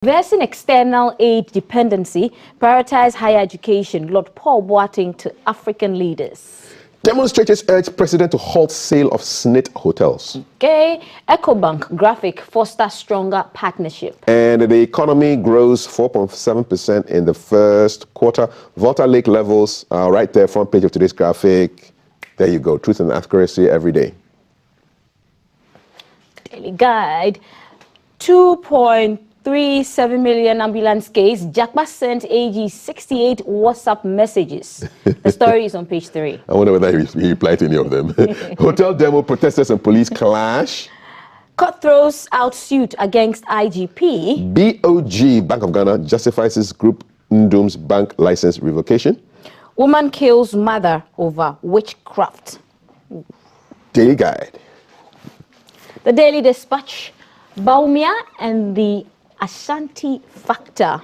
Reversing external aid dependency, prioritize higher education, Lord Paul Boateng to African leaders. Demonstrators urge president to halt sale of SSNIT hotels. Okay, EcoBank graphic foster stronger partnership. And the economy grows 4.7% in the first quarter. Volta Lake levels are right there, front page of today's graphic. There you go, truth and accuracy every day. Daily Guide, 2.37 million ambulance case. Japa sent AG 68 WhatsApp messages. The story is on page 3. I wonder whether he replied to any of them. Hotel demo, protesters and police clash. Court throws out suit against IGP. BOG, Bank of Ghana, justifies its group Ndum's bank license revocation. Woman kills mother over witchcraft. Daily Guide. The Daily Dispatch, Bawumia and the Ashanti factor.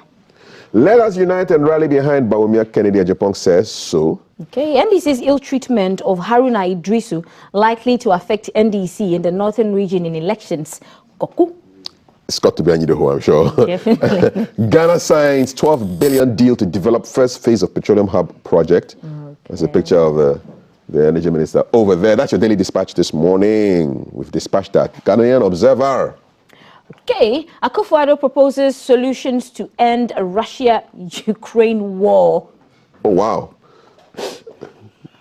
Let us unite and rally behind Bawumia, Kennedy Agyapong says so. Okay, NDC's ill treatment of Haruna Idrisu likely to affect NDC in the northern region in elections. Koku. It's got to be Anyidoho, I'm sure. Definitely. Ghana signs 12 billion deal to develop first phase of petroleum hub project. Okay. There's a picture of the energy minister over there. That's your Daily Dispatch this morning. We've dispatched that. Ghanaian Observer. Okay, Akufo-Addo proposes solutions to end a Russia-Ukraine war. Oh, wow.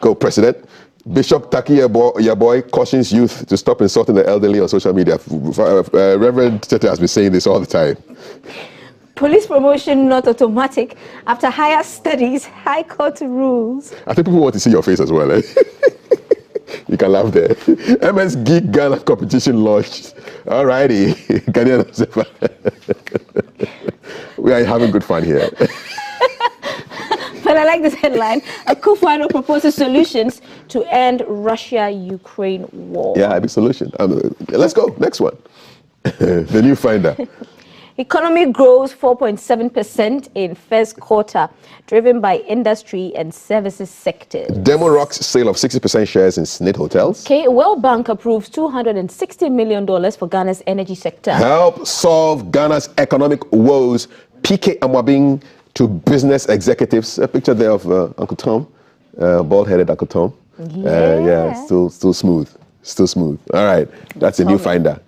Go, President. Bishop Taki Yaboy cautions youth to stop insulting the elderly on social media. Reverend Tete has been saying this all the time. Police promotion not automatic after higher studies, High Court rules. I think people want to see your face as well. Eh? You can laugh there. MS Geek Ghana competition launched. All righty. We are having good fun here. But I like this headline. Akufo-Addo proposes solutions to end Russia-Ukraine war. Yeah, a big solution. Let's go. Next one. The new finder. Economy grows 4.7% in first quarter, driven by industry and services sectors. Demo rocks sale of 60% shares in SSNIT hotels. Okay, World Bank approves $260 million for Ghana's energy sector. Help solve Ghana's economic woes. PK Amwabing to business executives. A picture there of Uncle Tom, bald-headed Uncle Tom. Yeah, still smooth. Still smooth. All right, that's a new finder.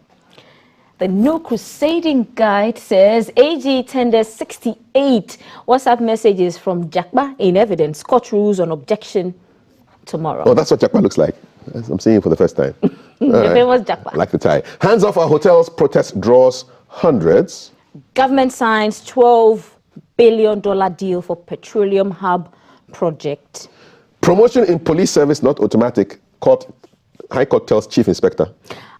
The No Crusading Guide says AG tenders 68 WhatsApp messages from Jakpa in evidence. Court rules on objection tomorrow. Oh, that's what Jakpa looks like. I'm seeing it for the first time. The famous Jakpa. I like the tie. Hands off our hotels protest draws hundreds. Government signs $12 billion deal for petroleum hub project. Promotion in police service not automatic. High Court tells Chief Inspector.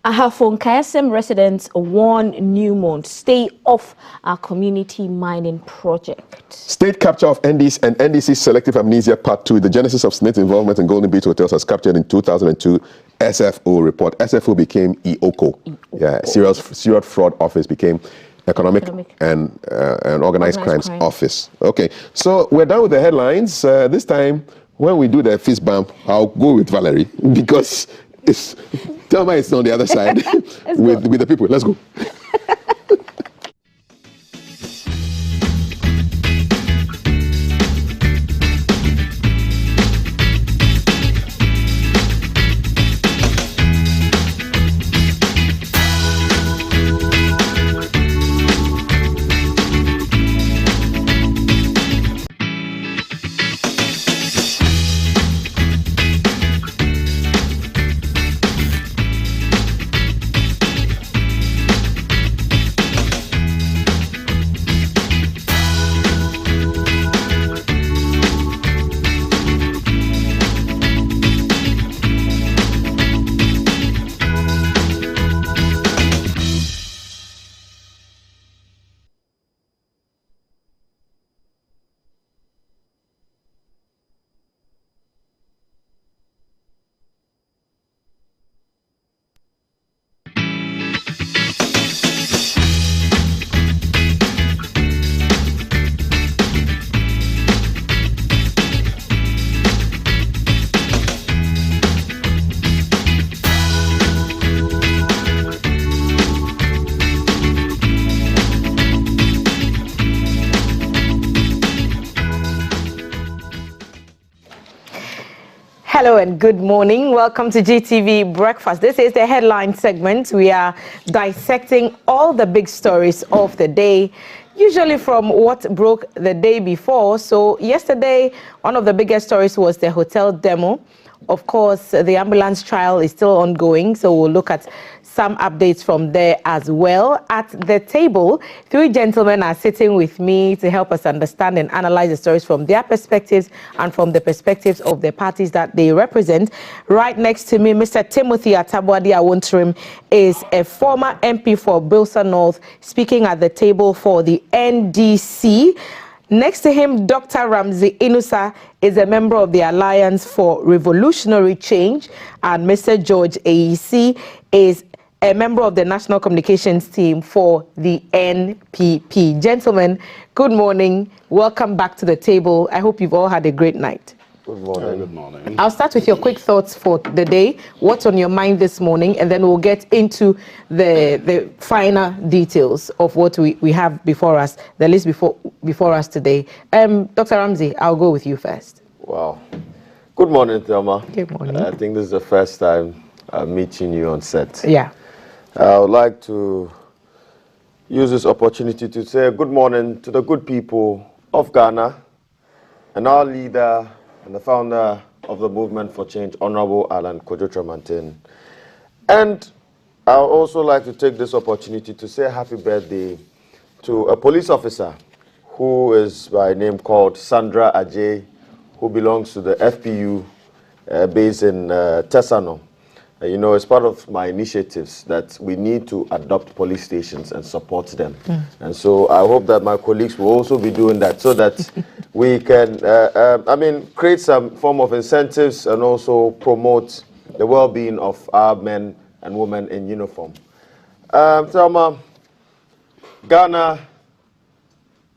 Ahafo Nkayasem residents warn Newmont, stay off our community mining project. State capture of NDC and NDC Selective Amnesia Part 2. The genesis of SSNIT involvement in Golden Beach Hotels was captured in 2002 SFO report. SFO became EOCO. Yeah, Serial Fraud Office became Economic and Organized Crimes Office. Okay, so we're done with the headlines. This time, when we do the fist bump, I'll go with Valerie because tell me it's on the other side with the people. Let's go. Hello and good morning. Welcome to GTV Breakfast. This is the headline segment. We are dissecting all the big stories of the day, usually from what broke the day before. So yesterday, one of the biggest stories was the hotel demo. Of course, the ambulance trial is still ongoing, so we'll look at some updates from there as well. At the table, three gentlemen are sitting with me to help us understand and analyze the stories from their perspectives and from the perspectives of the parties that they represent. Right next to me, Mr. Timothy Atabwadi Awonturim is a former MP for Bilsa North, speaking at the table for the NDC. Next to him, Dr. Ramsey Inusa is a member of the Alliance for Revolutionary Change, and Mr. George AEC is a member of the National Communications Team for the NPP. Gentlemen, good morning. Welcome back to the table. I hope you've all had a great night. Good morning. Good morning. I'll start with your quick thoughts for the day. What's on your mind this morning? And then we'll get into the finer details of what we have before us, the list before us today. Dr. Ramsey, I'll go with you first. Wow. Good morning, Thelma. Good morning. I think this is the first time I'm meeting you on set. Yeah. I would like to use this opportunity to say good morning to the good people of Ghana and our leader and the founder of the Movement for Change, Honorable Alan Kojo Tremantin. And I would also like to take this opportunity to say happy birthday to a police officer who is by name called Sandra Ajay, who belongs to the FPU based in Tesano. You know, it's part of my initiatives that we need to adopt police stations and support them. And so I hope that my colleagues will also be doing that so that we can, create some form of incentives and also promote the well-being of our men and women in uniform. Thelma, Ghana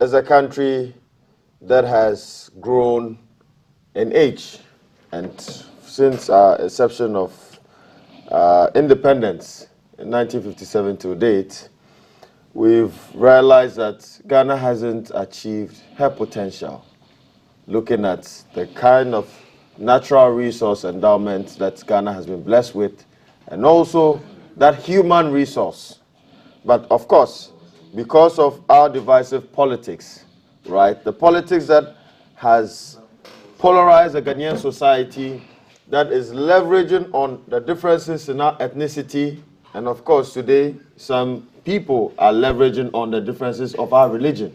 is a country that has grown in age, and since our inception of independence in 1957 to date, we've realized that Ghana hasn't achieved her potential, looking at the kind of natural resource endowment that Ghana has been blessed with, and also that human resource. But of course, because of our divisive politics, right, the politics that has polarized the Ghanaian society, that is leveraging on the differences in our ethnicity, and of course today some people are leveraging on the differences of our religion,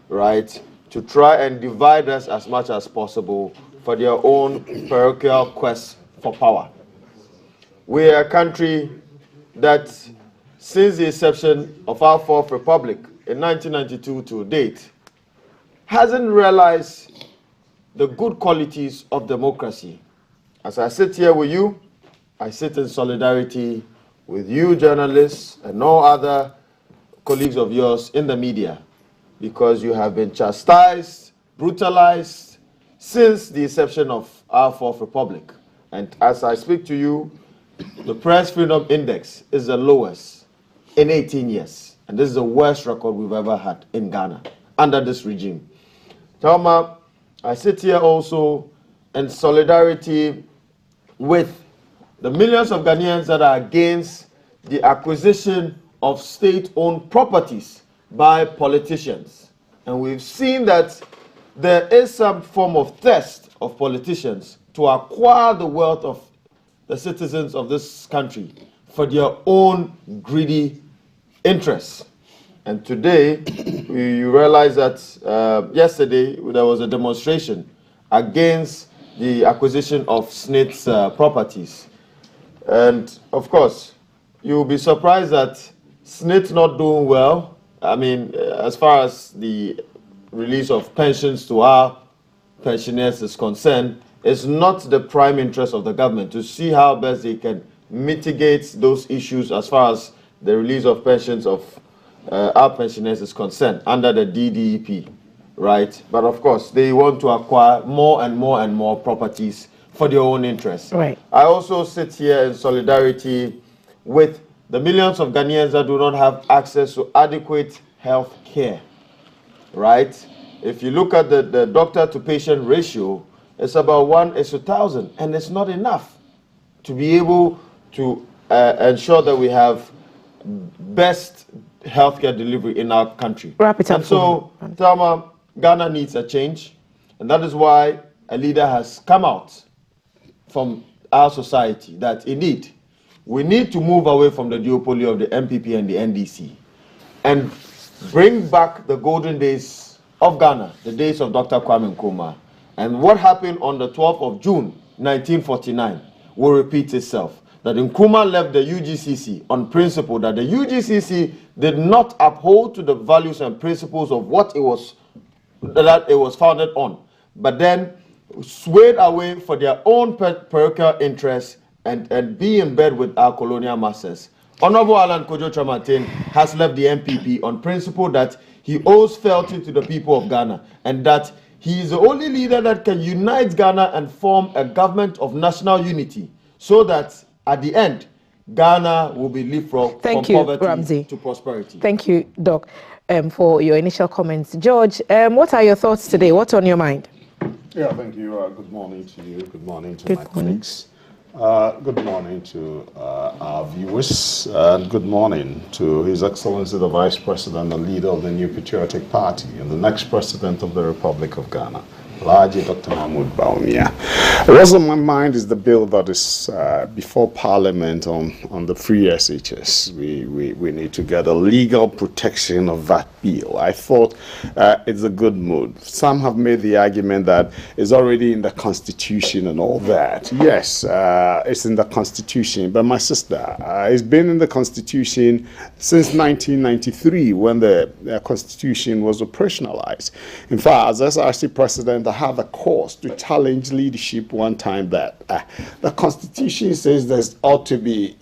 right, to try and divide us as much as possible for their own parochial quest for power. We are a country that, since the inception of our Fourth Republic in 1992 to date, hasn't realized the good qualities of democracy. As I sit here with you, I sit in solidarity with you journalists and all other colleagues of yours in the media, because you have been chastised, brutalized since the inception of our Fourth Republic. And as I speak to you, the Press Freedom Index is the lowest in 18 years. And this is the worst record we've ever had in Ghana under this regime. Thelma, I sit here also in solidarity with the millions of Ghanaians that are against the acquisition of state-owned properties by politicians. And we've seen that there is some form of thirst of politicians to acquire the wealth of the citizens of this country for their own greedy interests. And today, you realize that yesterday there was a demonstration against the acquisition of SSNIT's properties. And of course, you'll be surprised that SSNIT's not doing well. I mean, as far as the release of pensions to our pensioners is concerned, it's not the prime interest of the government to see how best they can mitigate those issues as far as the release of pensions of our pensioners is concerned under the DDEP. Right, but of course they want to acquire more and more and more properties for their own interests. Right. I also sit here in solidarity with the millions of Ghanaians that do not have access to adequate health care. Right. If you look at the doctor to patient ratio it's about 1:1,000, and it's not enough to be able to ensure that we have best healthcare delivery in our country. Wrap it up. And so, Thelma, Ghana needs a change, and that is why a leader has come out from our society that indeed we need to move away from the duopoly of the MPP and the NDC and bring back the golden days of Ghana, the days of Dr. Kwame Nkrumah. And what happened on the 12th of June, 1949, will repeat itself. That Nkrumah left the UGCC on principle that the UGCC did not uphold to the values and principles of what it was founded on, but then swayed away for their own parochial interests and be in bed with our colonial masters. Honorable Alan Kojo Tramartin has left the MPP on principle that he owes fealty to the people of Ghana and that he is the only leader that can unite Ghana and form a government of national unity so that at the end, Ghana will be leapfrogged from poverty Ramsey. to prosperity. Thank you, Doc, for your initial comments. George, what are your thoughts today? What's on your mind? Yeah, thank you. Good morning to you. Good morning to my colleagues. Good morning to our viewers, and good morning to His Excellency the Vice President and leader of the New Patriotic Party and the next President of the Republic of Ghana, Alhaji Dr. Mahmoud Bawumia. What's on my mind is the bill that is before Parliament on the free SHS. We need to get a legal protection of that bill. I thought it's a good move. Some have made the argument that it's already in the Constitution and all that. Yes, it's in the Constitution, but my sister, it's been in the Constitution since 1993 when the Constitution was operationalized. In fact, as SRC President, I have a cause to challenge leadership one time that the Constitution says there ought to be,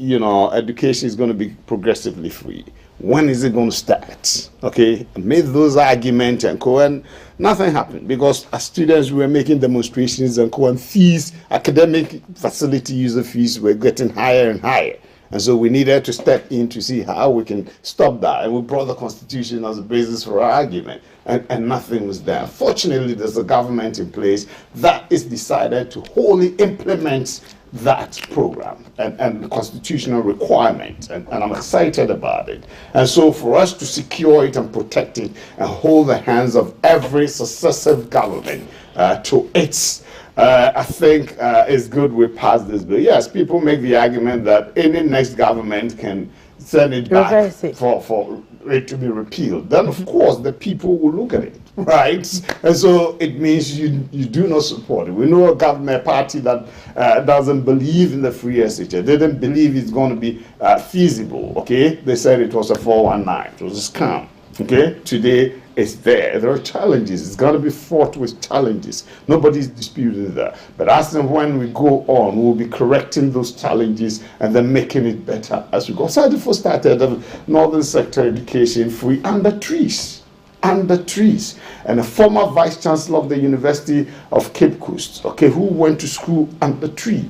education is going to be progressively free. When is it going to start? Okay, I made those arguments and nothing happened because as students we were making demonstrations and fees, academic facility user fees were getting higher and higher. And so we needed to step in to see how we can stop that. And we brought the Constitution as a basis for our argument. And nothing was there. Fortunately, there's a government in place that is decided to wholly implement that program and the constitutional requirement. And I'm excited about it. And so for us to secure it and protect it and hold the hands of every successive government to its I think it's good we pass this bill. Yes, people make the argument that any next government can send it back for it to be repealed. Then, of course, the people will look at it, right? And so it means you do not support it. We know a government party that doesn't believe in the free SHS. They didn't believe it's going to be feasible, okay? They said it was a 419. It was a scam, okay? Today, it's there. There are challenges. It's got to be fought with challenges. Nobody's disputing that. But as and when we go on, we'll be correcting those challenges and then making it better as we go. So I first started the Northern Sector Education free under trees. Under trees. And a former Vice Chancellor of the University of Cape Coast, okay, who went to school under tree,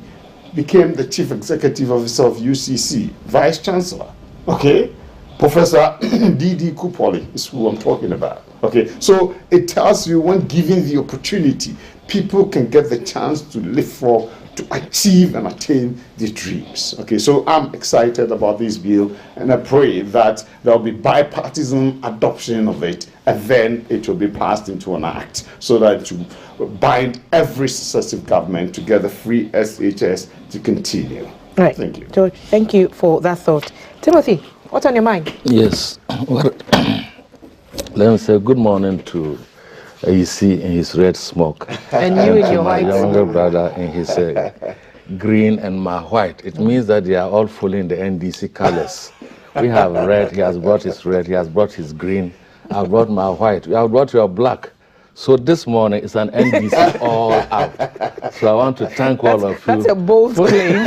became the Chief Executive Officer of UCC, Vice Chancellor, okay? Professor D.D. Kupoli is who I'm talking about. Okay, so it tells you when given the opportunity, people can get the chance to live for, to achieve and attain their dreams. Okay, so I'm excited about this bill and I pray that there will be bipartisan adoption of it and then it will be passed into an act so that to bind every successive government to get the free SHS to continue. Right. Thank you. George, thank you for that thought. Timothy, what's on your mind? Yes. Let me say good morning to AEC in his red smoke. And you in your my white. younger brother in his green and my white. It means that they are all following the NDC colors. We have red, he has brought his red, he has brought his green, I brought my white, you have brought your black. So this morning it's an NDC all out. So I want to thank all of you. That's a bold claim.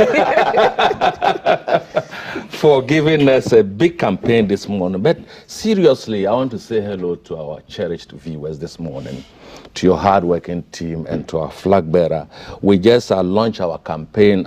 for giving us a big campaign this morning. But seriously, I want to say hello to our cherished viewers this morning, to your hard-working team, and to our flag bearer. We just launched our campaign.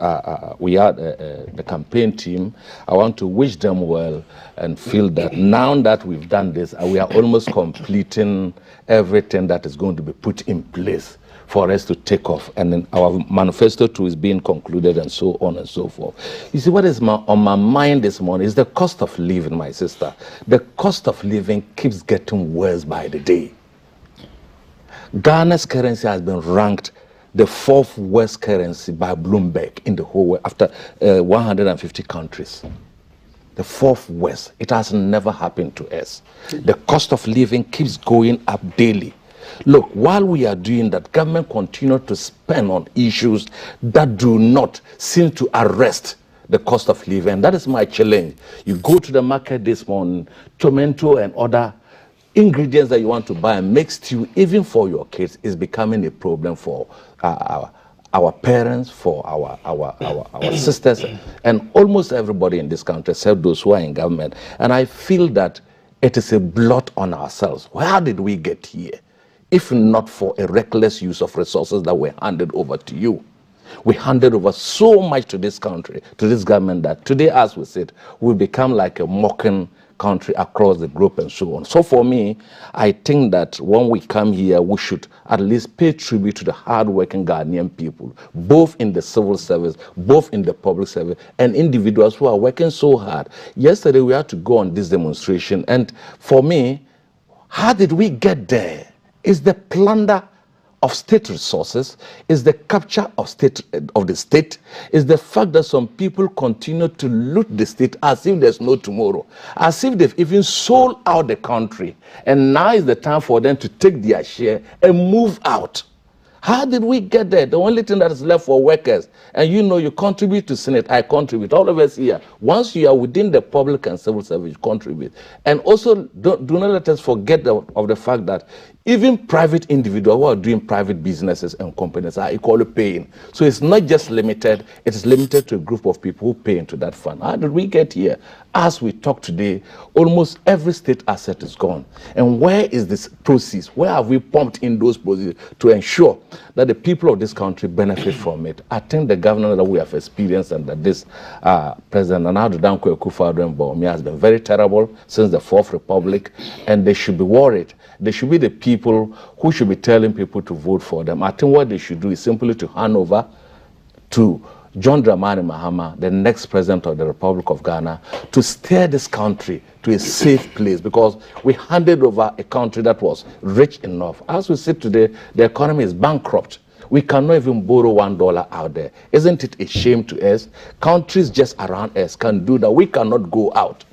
We are the campaign team. I want to wish them well and feel that now that we've done this, we are almost completing everything that is going to be put in place for us to take off. And then our manifesto too is being concluded, and so on and so forth. You see, what is on my mind this morning is the cost of living, my sister. The cost of living keeps getting worse by the day. Ghana's currency has been ranked the 4th worst currency by Bloomberg in the whole world after 150 countries. The 4th worst. It has never happened to us. The cost of living keeps going up daily. Look, while we are doing that, government continue to spend on issues that do not seem to arrest the cost of living. And that is my challenge. You go to the market this morning, tomato and other ingredients that you want to buy and make stew, even for your kids, is becoming a problem for our parents, for our sisters, and almost everybody in this country, except those who are in government. And I feel that it is a blot on ourselves. How did we get here? If not for a reckless use of resources that were handed over to you. We handed over so much to this country, to this government, that today, as we said, we become like a mocking country across the globe and so on. So for me, I think that when we come here, we should at least pay tribute to the hard-working Ghanaian people, both in the civil service, both in the public service, and individuals who are working so hard. Yesterday, we had to go on this demonstration, and for me, how did we get there? Is the plunder of state resources, is the capture of the state, is the fact that some people continue to loot the state as if there's no tomorrow, as if they've even sold out the country, and now is the time for them to take their share and move out. How did we get there? The only thing that is left for workers, and you know, you contribute to Senate, I contribute, all of us here. Once you are within the public and civil service, you contribute. And also, do not let us forget of the fact that even private individuals who are doing private businesses and companies are equally paying. So it's not just limited, it is limited to a group of people who pay into that fund. How did we get here? As we talk today, almost every state asset is gone. And where is this proceeds? Where have we pumped in those proceeds to ensure that the people of this country benefit from it? I think the governance that we have experienced under this President Nana Addo Dankwa Akufo-Addo Bawumia has been very terrible since the 4th Republic, and they should be worried. They should be the people who should be telling people to vote for them. I think what they should do is simply to hand over to John Dramani Mahama, the next president of the Republic of Ghana, to steer this country to a safe place, because we handed over a country that was rich enough. As we sit today, the economy is bankrupt. We cannot even borrow $1 out there. Isn't it a shame to us? Countries just around us can do that. We cannot go out.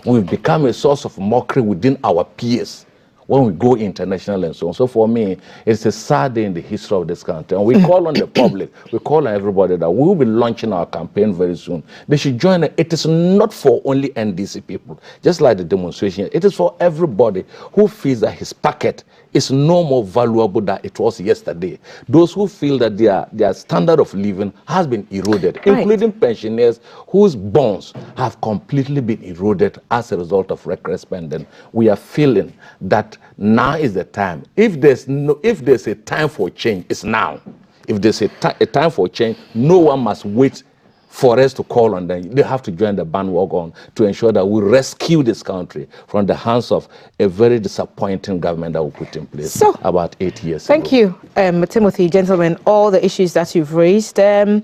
We've become a source of mockery within our peers when we go international and so on. So for me, it's a sad day in the history of this country. And we call on the public, we call on everybody that we will be launching our campaign very soon. They should join it. It is not for only NDC people, just like the demonstration. It is for everybody who feels that his packet is no more valuable than it was yesterday. Those who feel that their standard of living has been eroded, including pensioners whose bonds have completely been eroded as a result of reckless spending. We are feeling that now is the time. If there's a time for change, it's now. If there's a time for change, no one must wait for us to call on them. They have to join the bandwagon to ensure that we rescue this country from the hands of a very disappointing government that we put in place about 8 years ago. Thank you, Timothy. Gentlemen, all the issues that you've raised. The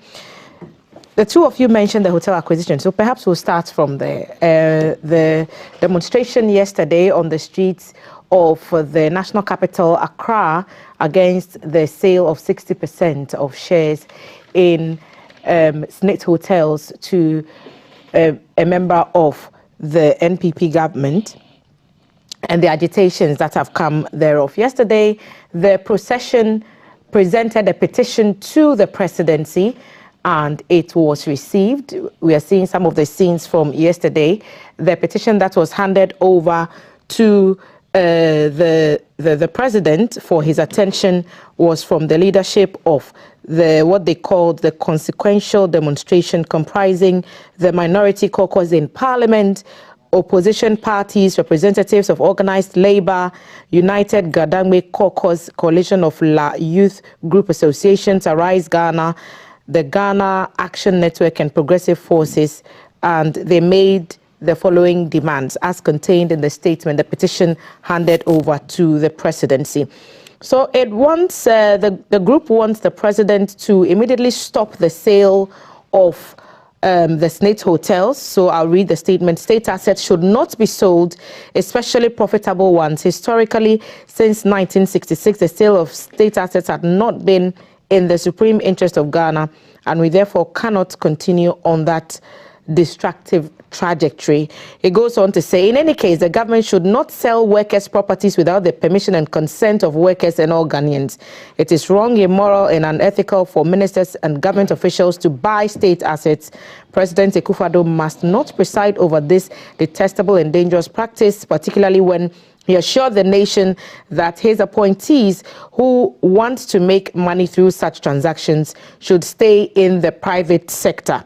two of you mentioned the hotel acquisition, so perhaps we'll start from there. The demonstration yesterday on the streets of the national capital, Accra, against the sale of 60% of shares in Snit Hotels to a member of the NPP government, and the agitations that have come thereof. Yesterday, the procession presented a petition to the presidency, and it was received. We are seeing some of the scenes from yesterday. The petition that was handed over to the president for his attention was from the leadership of what they called the consequential demonstration, comprising the minority caucus in parliament, opposition parties, representatives of organized labor, United Gadangme Caucus, Coalition of Youth Group Associations, Arise Ghana, the Ghana Action Network, and Progressive Forces, and they made the following demands as contained in the statement, the petition handed over to the presidency. So it wants, the group wants the president to immediately stop the sale of the state hotels. So I'll read the statement. State assets should not be sold, especially profitable ones. Historically, since 1966, the sale of state assets had not been in the supreme interest of Ghana, and we therefore cannot continue on that destructive trajectory. It goes on to say, in any case, the government should not sell workers' properties without the permission and consent of workers and all Ghanaians. It is wrong, immoral, and unethical for ministers and government officials to buy state assets. President Akufo-Addo must not preside over this detestable and dangerous practice, particularly when he assured the nation that his appointees who want to make money through such transactions should stay in the private sector.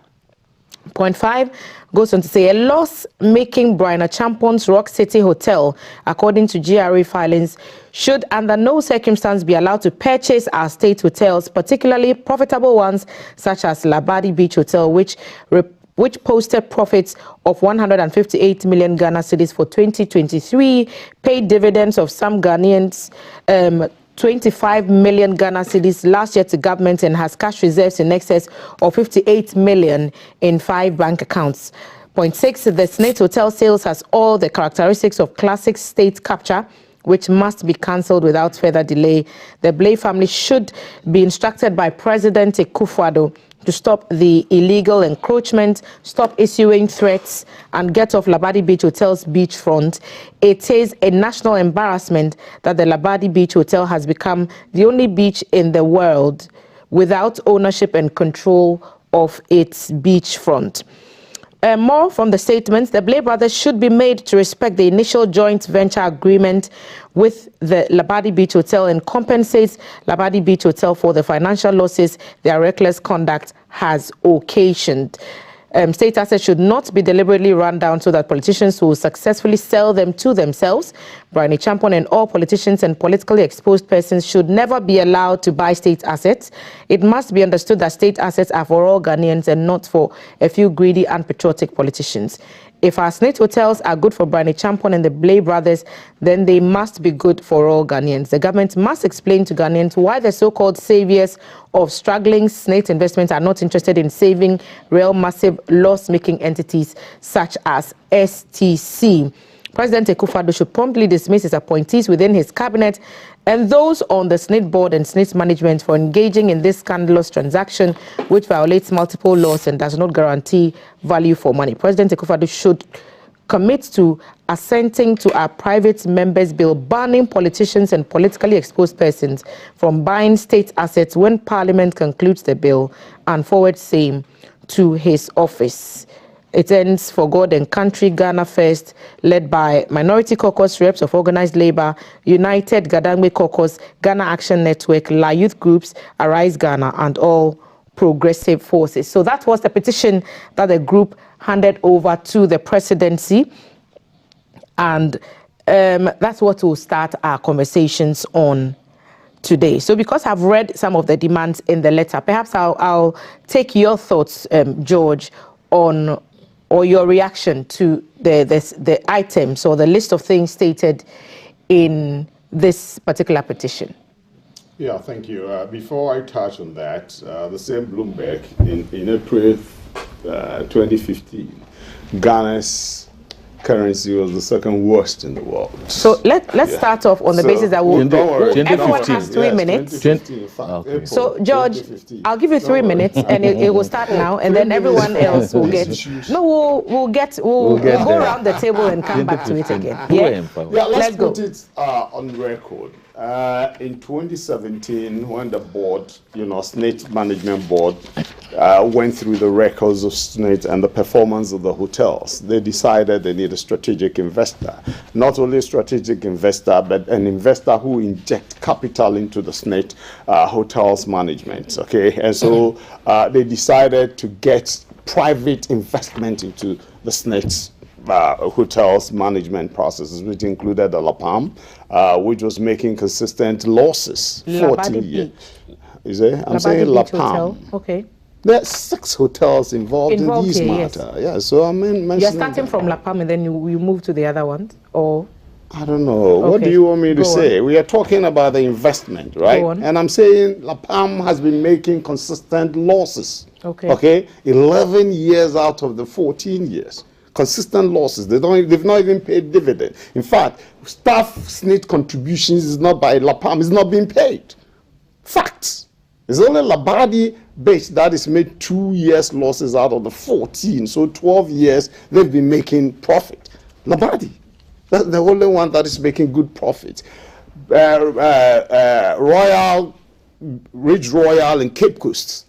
Point 5 goes on to say, a loss-making Brian Achampon's Rock City Hotel, according to GRA filings, should under no circumstance be allowed to purchase our state hotels, particularly profitable ones such as Labadi Beach Hotel, which posted profits of 158 million Ghana cedis for 2023, paid dividends of some Ghanaians 25 million Ghana cedis last year to government, and has cash reserves in excess of 58 million in 5 bank accounts. Point 6, the Snate Hotel sales has all the characteristics of classic state capture, which must be cancelled without further delay. The Blay family should be instructed by President Akufo-Addo to stop the illegal encroachment, stop issuing threats, and get off Labadi Beach Hotel's beachfront. It is a national embarrassment that the Labadi Beach Hotel has become the only beach in the world without ownership and control of its beachfront. More from the statements, the Blay brothers should be made to respect the initial joint venture agreement with the Labadi Beach Hotel and compensates Labadi Beach Hotel for the financial losses their reckless conduct has occasioned. State assets should not be deliberately run down so that politicians will successfully sell them to themselves. Brian Achampon and all politicians and politically exposed persons should never be allowed to buy state assets. It must be understood that state assets are for all Ghanaians and not for a few greedy and patriotic politicians. If our state hotels are good for Brian Achampon and the Blay brothers, then they must be good for all Ghanaians. The government must explain to Ghanaians why the so-called saviors of struggling state investments are not interested in saving real massive loss-making entities such as STC. President Akufo-Addo should promptly dismiss his appointees within his cabinet and those on the SNIT board and SNIT management for engaging in this scandalous transaction, which violates multiple laws and does not guarantee value for money. President Akufo-Addo should commit to assenting to our private members' bill banning politicians and politically exposed persons from buying state assets when Parliament concludes the bill, and forward same to his office. It ends for God and Country, Ghana First, led by Minority Caucus reps of Organized Labor, United Gadangme Caucus, Ghana Action Network, La Youth Groups, Arise Ghana, and all Progressive Forces. So that was the petition that the group handed over to the presidency, and that's what will start our conversations on today. So because I've read some of the demands in the letter, perhaps I'll take your thoughts, George, on or your reaction to the items or the list of things stated in this particular petition. Yeah, thank you. Before I touch on that, the same Bloomberg in April 2015, Ghana's currency was the second worst in the world. So let's start off on the basis that everyone has 3 minutes. Okay. So George, I'll give you 3 minutes, and it will start now, and then everyone else will get. No, we'll go around the table and come back to it again. Yeah, let's go. Put it on record. In 2017, when the board, SNIT management board, went through the records of SSNIT and the performance of the hotels, they decided they need a strategic investor. Not only a strategic investor, but an investor who inject capital into the SSNIT hotels management. Okay, and so they decided to get private investment into the SSNIT hotels management processes, which included the La Palm, which was making consistent losses. 14 years. Is it? I'm saying La Palm. Okay. There are 6 hotels involved in these matters. Yes. Yeah, so I mean, you're starting from La Palm and then you move to the other ones, or? I don't know. Okay. What do you want me to say? We are talking about the investment, right? And I'm saying La Palm has been making consistent losses. Okay. Okay, 11 years out of the 14 years. Consistent losses. They've not even paid dividend. In fact, staff SSNIT contributions is not by La Palm, is not being paid. Facts. It's only Labadi Beach that is made 2 years losses out of the 14. So 12 years they've been making profit. Labadi. That's the only one that is making good profit. Royal, Ridge Royal in Cape Coast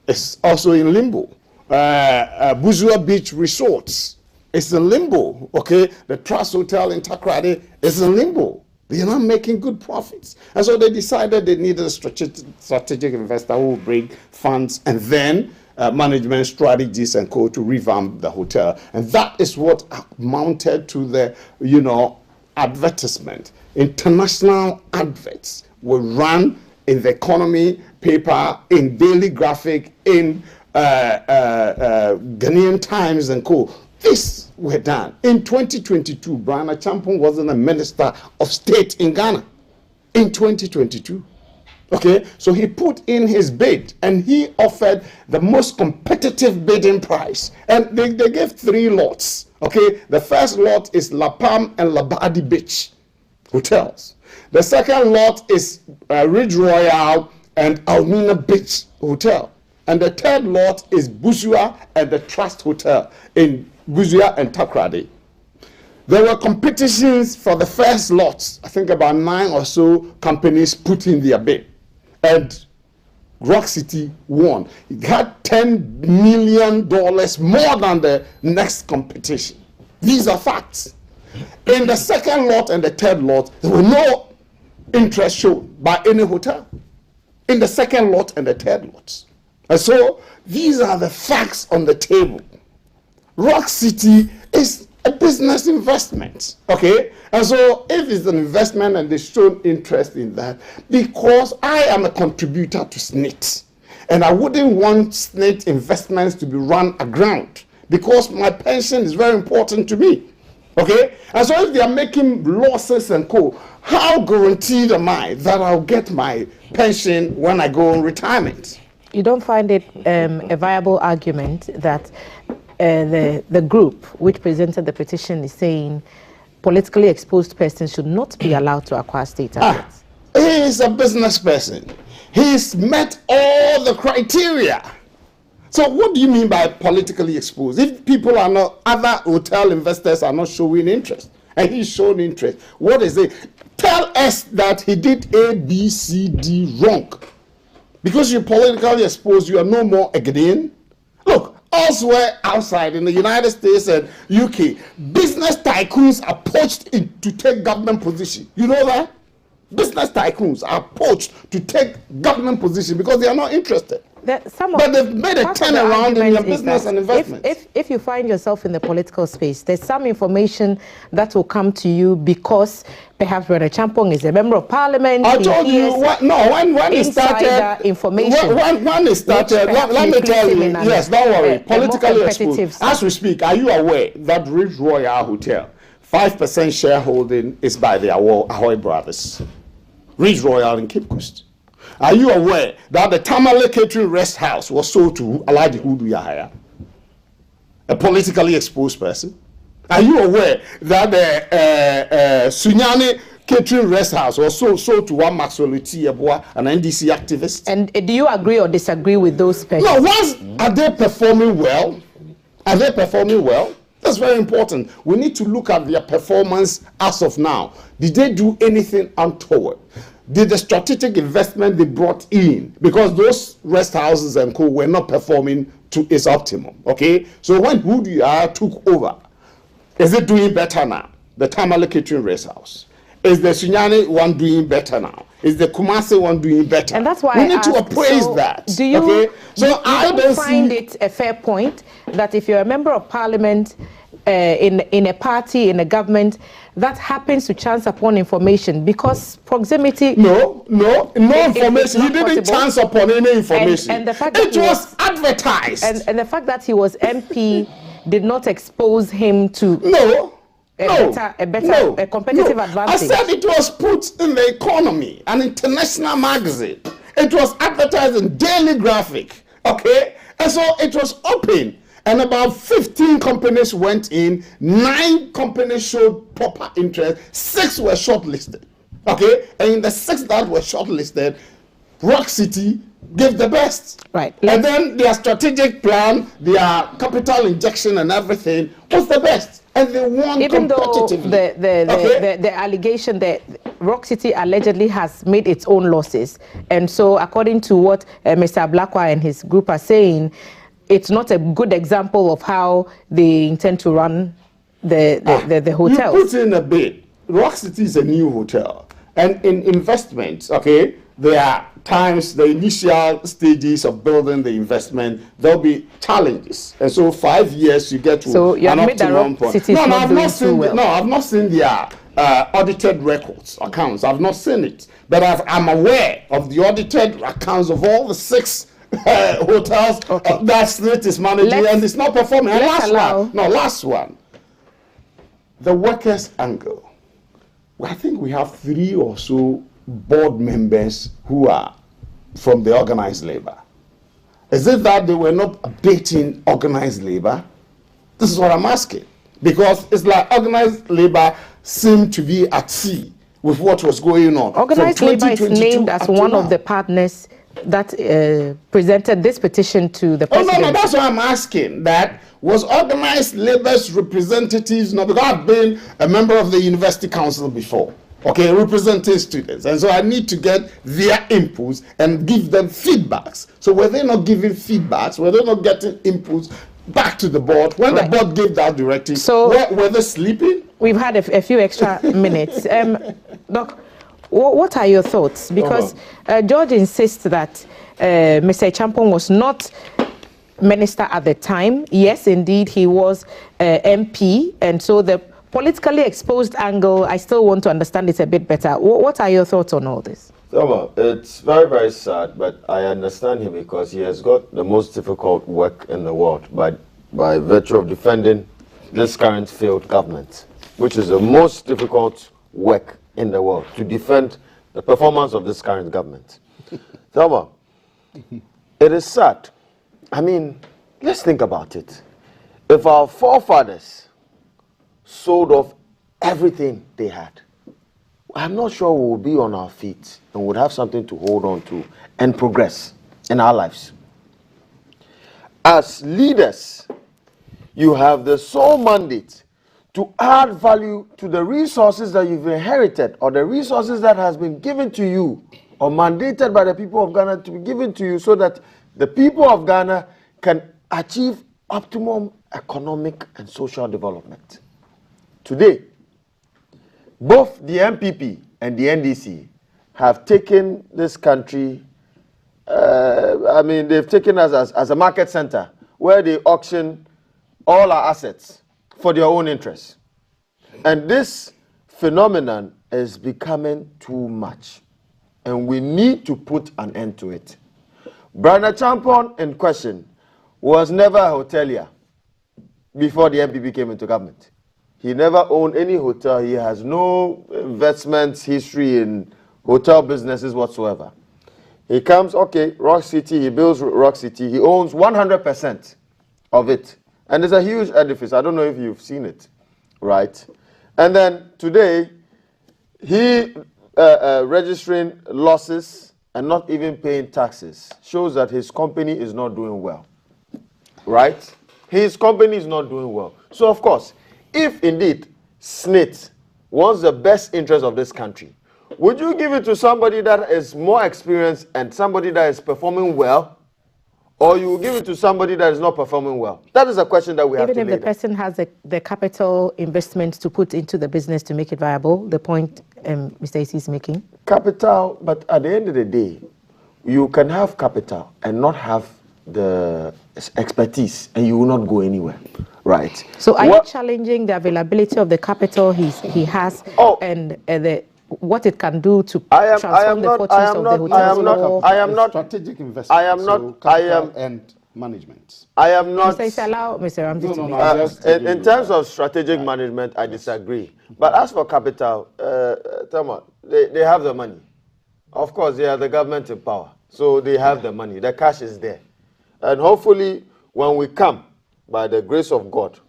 is also in limbo. Buzua Beach Resorts is in limbo. Okay, the Trust Hotel in Takoradi is in limbo. They are not making good profits, and so they decided they needed a strategic investor who will bring funds and then management strategies and co to revamp the hotel. And that is what mounted to the advertisement. International adverts were run in the Economy paper, in Daily Graphic, in Ghanaian Times and co. This were done. In 2022, Brian Achampong wasn't a minister of state in Ghana. In 2022. Okay, so he put in his bid and he offered the most competitive bidding price. And they gave 3 lots. Okay, the first lot is La Palm and Labadi Beach hotels. The second lot is Ridge Royal and Almina Beach Hotel. And the third lot is Buzua and the Trust Hotel in Buzua and Takoradi. There were competitions for the first lots. I think about 9 or so companies put in their bid. And Rock City won. It had $10 million more than the next competition. These are facts. In the second lot and the third lot, there were no interest shown by any hotel. In the second lot and the third lots. And so these are the facts on the table. Rock City is a business investment, okay? And so if it's an investment and they show interest in that, because I am a contributor to SSNIT, and I wouldn't want SSNIT investments to be run aground, because my pension is very important to me, okay? And so if they are making losses and co, how guaranteed am I that I'll get my pension when I go on retirement? You don't find it a viable argument that the group which presented the petition is saying politically exposed persons should not be allowed to acquire state assets? He is a business person. He's met all the criteria. So what do you mean by politically exposed? If people are not, other hotel investors are not showing interest, and he's shown interest, what is it? Tell us that he did A, B, C, D wrong. Because you're politically exposed, you are no more a Ghanaian. Look, elsewhere outside in the United States and UK, business tycoons are poached to take government position. You know that? Business tycoons are poached to take government position because they are not interested. But they've made a turnaround in their business and investment. If you find yourself in the political space, there's some information that will come to you because perhaps Brother Champong is a member of parliament. I told you, when it started, information. When it started, let me tell you, yes, don't worry, politically exposed. As we speak, are you aware that Ridge Royal Hotel, 5% shareholding is by the Ahoy brothers? Ridge Royal in Cape Coast. Are you aware that the Tamale Catering Rest House was sold to Alhaji Hudu Yahaya, a politically exposed person? Are you aware that the Sunyani Catering Rest House was sold to one Maxwell Etieboa, an NDC activist? And do you agree or disagree with those persons? No, are they performing well? Are they performing well? That's very important. We need to look at their performance as of now. Did they do anything untoward? did the strategic investment they brought in, because those rest houses and co were not performing to its optimum. Okay, so when Woodyard took over, is it doing better now? The Tamale Catering Rest House. Is the Sunyani one doing better now? Is the Kumasi one doing better? And that's why we need to appraise that. Do you, okay? So you I don't find it a fair point that if you're a member of parliament in a party, in a government, that happens to chance upon information because proximity... No information. He didn't possible. chance upon any information. And the fact that it was advertised. And the fact that he was MP did not expose him to... a competitive advantage. I said it was put in the Economy, an international magazine. It was advertised in Daily Graphic, okay? And so it was open. And about 15 companies went in, 9 companies showed proper interest, 6 were shortlisted, okay? And in the 6 that were shortlisted, Rock City gave the best. Right. And then their strategic plan, their capital injection and everything was the best. And they won even competitively. Though the allegation that Rock City allegedly has made its own losses. And so according to what Mr. Ablakwa and his group are saying, it's not a good example of how they intend to run the hotels. You put in a bid. Rock City is a new hotel. And in investments, okay, there are times, the initial stages of building the investment, there'll be challenges. And so 5 years you get to so you an admit that optimum Rock point. City is not doing too well. No, I've not seen their audited records, accounts. I've not seen it. But I'm aware of the audited accounts of all the 6 hotels that Smith is managing, and it's not performing. And last one. The workers' angle. I think we have 3 or so board members who are from the organized labor. Is it that they were not updating organized labor? This is what I'm asking. Because it's like organized labor seemed to be at sea with what was going on. Organized labor is named as one of the partners that presented this petition to the president. No, that's why I'm asking. That was organized labor's representatives, because I've been a member of the university council before, okay, representing students. And so I need to get their inputs and give them feedbacks. So were they not giving feedbacks? Were they not getting inputs back to the board? When the board gave that directive, so were they sleeping? We've had a few extra minutes. Doc, what are your thoughts? Because George insists that Mr. Champon was not minister at the time. Yes, indeed, he was MP. And so the politically exposed angle, I still want to understand it a bit better. What are your thoughts on all this? It's very, very sad, but I understand him because he has got the most difficult work in the world by virtue of defending this current failed government, which is the most difficult work in the world, to defend the performance of this current government. Thelma, it is sad. I mean, let's think about it. If our forefathers sold off everything they had, I'm not sure we would be on our feet and would have something to hold on to and progress in our lives. As leaders, you have the sole mandate to add value to the resources that you've inherited or the resources that has been given to you or mandated by the people of Ghana to be given to you so that the people of Ghana can achieve optimum economic and social development. Today, both the MPP and the NDC have taken this country, they've taken us as a market center where they auction all our assets for their own interests. And this phenomenon is becoming too much. And we need to put an end to it. Brother Champon in question was never a hotelier before the MPP came into government. He never owned any hotel. He has no investment history in hotel businesses whatsoever. He comes, Rock City, he builds Rock City. He owns 100% of it. And it's a huge edifice. I don't know if you've seen it, right? And then today, he registering losses and not even paying taxes shows that his company is not doing well, right? His company is not doing well. So, of course, if indeed SSNIT wants the best interest of this country, would you give it to somebody that is more experienced and somebody that is performing well, or you will give it to somebody that is not performing well? That is a question that we have to Even if the person has the capital investment to put into the business to make it viable, the point Mr. AC is making? Capital, but at the end of the day, you can have capital and not have the expertise, and you will not go anywhere, right? So are you challenging the availability of the capital he has and what it can do to transform the fortunes of the hotels? I am not strategic investment. I am not. And management. I am not. Mr. Allow Mr. Ramsey in terms of strategic management, I disagree. But as for capital, Tama, they have the money. Of course, they are the government in power, so they have the money. The cash is there, and hopefully, when we come, by the grace of God,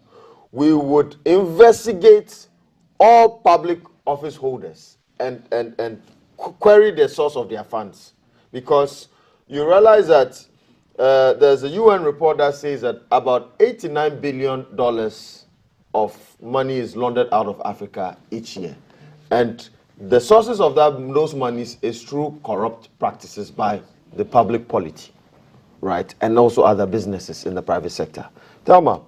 we would investigate all public office holders and query the source of their funds, because you realize that there's a UN report that says that about $89 billion of money is laundered out of Africa each year, and the sources of those monies is through corrupt practices by the public polity, right, and also other businesses in the private sector. Thelma,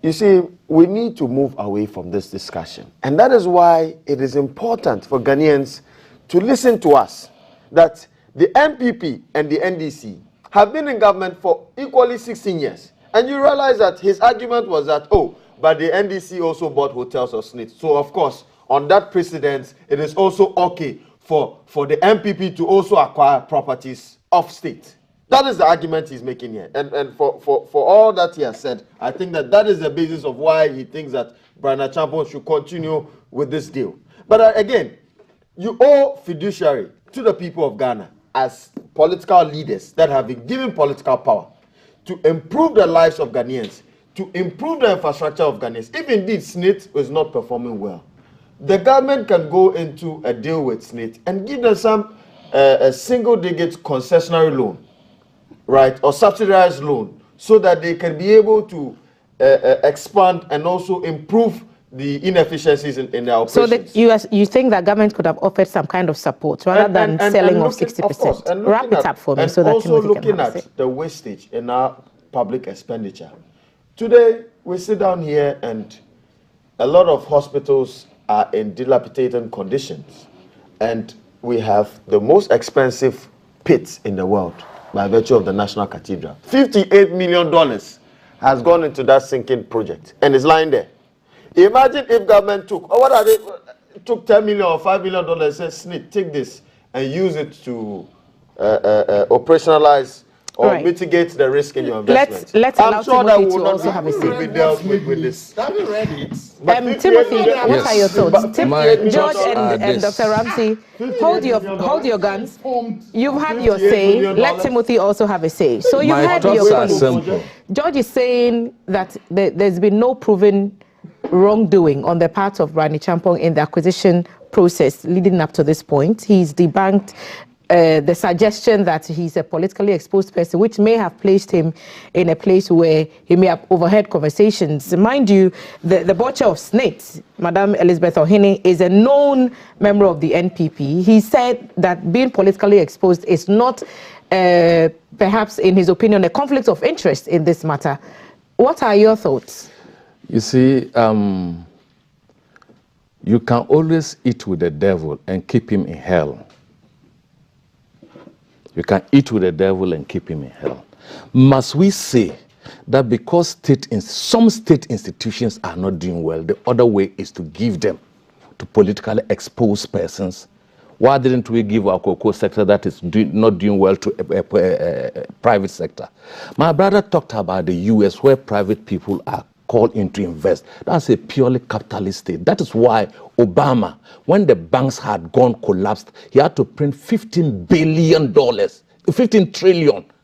you see, we need to move away from this discussion. And that is why it is important for Ghanaians to listen to us, that the NPP and the NDC have been in government for equally 16 years. And you realize that his argument was that, but the NDC also bought hotels of SSNIT. So, of course, on that precedent, it is also okay for the NPP to also acquire properties of state. That is the argument he's making here. And for all that he has said, I think that is the basis of why he thinks that Brian Acheampong should continue with this deal. But again, you owe fiduciary to the people of Ghana as political leaders that have been given political power to improve the lives of Ghanaians, to improve the infrastructure of Ghanaians. If indeed SSNIT is not performing well, the government can go into a deal with SSNIT and give them a single-digit concessionary loan, right, or subsidized loan, so that they can be able to expand and also improve the inefficiencies in their operations. So you think that government could have offered some kind of support rather than selling off 60%? Wrap it up for me so that also looking at the wastage in our public expenditure. Today, we sit down here and a lot of hospitals are in dilapidated conditions, and we have the most expensive pits in the world by virtue of the National Cathedral. $58 million has gone into that sinking project and is lying there. Imagine if government took $10 million or $5 million and said, SSNIT, take this and use it to operationalize or mitigate the risk in your investment. Let's allow Timothy to also have a say. Be dealt with this. Timothy, what are your thoughts? George and Dr. Ramsey, hold your guns. You've had your say. Let Timothy also have a say. So you've had your colleagues. George is saying that there's been no proven wrongdoing on the part of Brian Acheampong in the acquisition process leading up to this point. He's debunked the suggestion that he's a politically exposed person, which may have placed him in a place where he may have overheard conversations. Mind you, the butcher of SSNIT, Madam Elizabeth Ohene, is a known member of the NPP. He said that being politically exposed is not, perhaps in his opinion, a conflict of interest in this matter. What are your thoughts? You see, you can always eat with the devil and keep him in hell. You can eat with the devil and keep him in hell. Must we say that because some state institutions are not doing well, the other way is to give them to politically exposed persons? Why didn't we give our cocoa sector that is not doing well to a private sector? My brother talked about the US, where private people are called in to invest. That's a purely capitalist state. That is why Obama, when the banks had collapsed, he had to print $15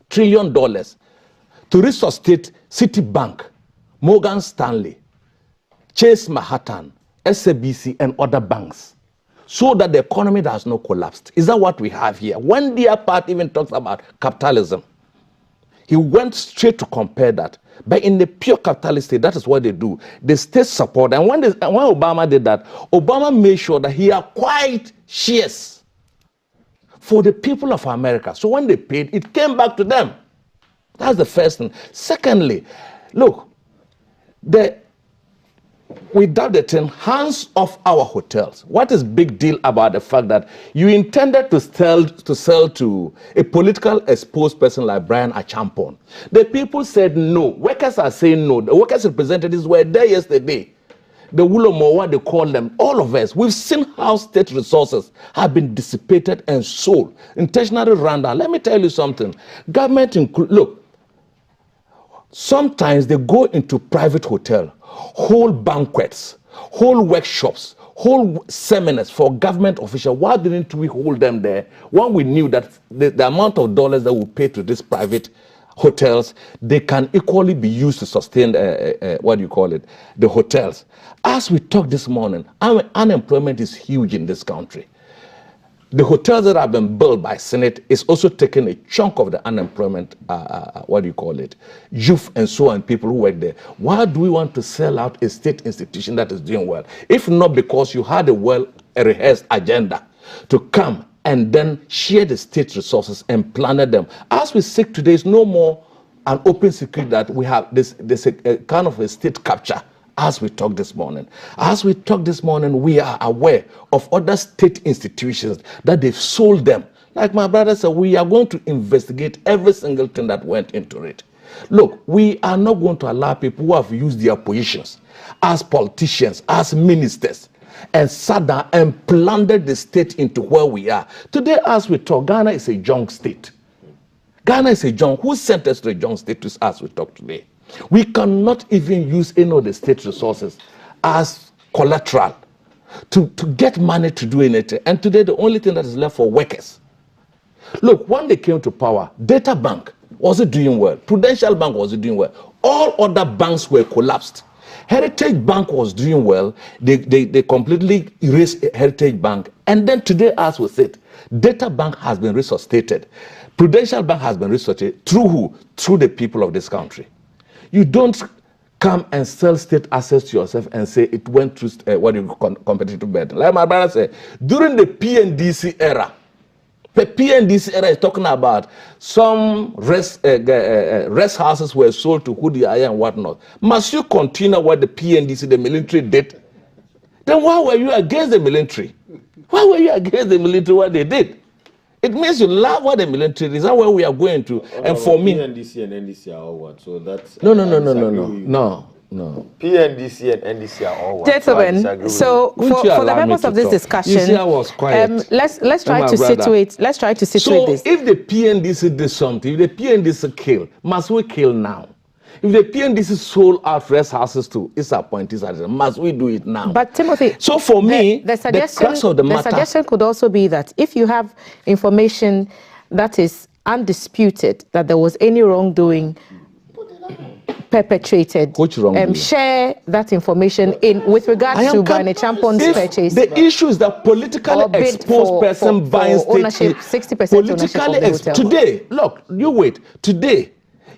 trillion to resuscitate Citibank, Morgan Stanley, Chase Manhattan, SABC, and other banks, so that the economy has not collapsed. Is that what we have here? When the part even talks about capitalism, he went straight to compare that. But in the pure capitalist state, that is what they do. They state support. And when Obama did that, Obama made sure that he acquired shares for the people of America. So when they paid, it came back to them. That's the first thing. Secondly, look, without the term, hands off our hotels. What is big deal about the fact that you intended to sell to a political exposed person like Brian Achampon? The people said no. Workers are saying no. The workers' representatives were there yesterday. The Wulomo, what they call them, all of us, we've seen how state resources have been dissipated and sold, intentionally run down. Let me tell you something. Government, look, sometimes they go into private hotel, whole banquets, whole workshops, whole seminars for government officials. Why didn't we hold them there when we knew that the amount of dollars that we pay to these private hotels, they can equally be used to sustain, the hotels. As we talked this morning, unemployment is huge in this country. The hotels that have been built by Senate is also taking a chunk of the unemployment, youth and so on, people who work there. Why do we want to sell out a state institution that is doing well? If not because you had a well-rehearsed agenda to come and then share the state resources and planet them. As we seek today, it's no more an open secret that we have this kind of a state capture. As we talk this morning, we are aware of other state institutions that they've sold them. Like my brother said, we are going to investigate every single thing that went into it. Look, we are not going to allow people who have used their positions as politicians, as ministers, and sat down and plundered the state into where we are. Today, as we talk, Ghana is a junk state. Ghana is a junk. Who sent us to a junk status as we talk today? We cannot even use any of the state resources as collateral to get money to do anything. And today, the only thing that is left for workers. Look, when they came to power, Data Bank wasn't doing well. Prudential Bank wasn't doing well. All other banks were collapsed. Heritage Bank was doing well. They completely erased Heritage Bank. And then today, as we said, Data Bank has been resuscitated. Prudential Bank has been resuscitated. Through who? Through the people of this country. You don't come and sell state assets to yourself and say it went through competitive bidding. Like my brother said, during the PNDC era, the PNDC era is talking about some rest houses were sold to Houdiaya and whatnot. Must you continue what the PNDC, the military, did? Then why were you against the military? Why were you against the military, what they did? It means you love what the military is. Is that where we are going to? And for me, PNDC and NDC are all one. So that's no. PNDC and NDC are all one. Gentlemen, so for the purpose of this discussion, was quiet. let's try to situate. Let's try to situate this. So if the PNDC did something, if the PNDC kill, must we kill now? If the PNDC sold out rest houses to its appointees, must we do it now? But Timothy, so for me, the suggestion could also be that if you have information that is undisputed that there was any wrongdoing perpetrated, share that information with regards to Brian Achampon's purchase. The issue is that politically exposed person buying ownership, 60% ownership of the hotel. Today, look, you wait. Today,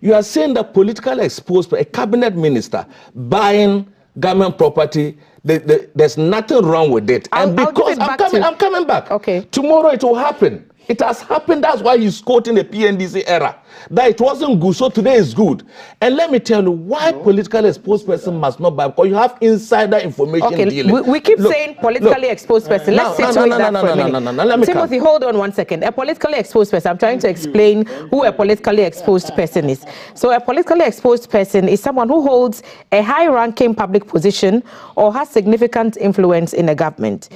you are saying that politically exposed, a cabinet minister buying government property, there's nothing wrong with it. And because I'm coming back. Okay. Tomorrow it will happen. It has happened. That's why he's quoting the PNDC era. That it wasn't good, so today is good. And let me tell you why politically exposed person must not buy, because you have insider information dealing. We keep saying politically exposed person. Let's situate that for a minute. Timothy, hold on 1 second. A politically exposed person, I'm trying to explain who a politically exposed person is. So a politically exposed person is someone who holds a high-ranking public position or has significant influence in the government.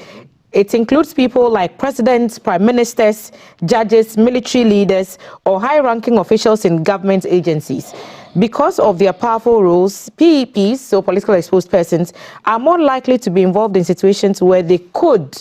It includes people like presidents, prime ministers, judges, military leaders, or high-ranking officials in government agencies. Because of their powerful roles, PEPs, so politically exposed persons, are more likely to be involved in situations where they could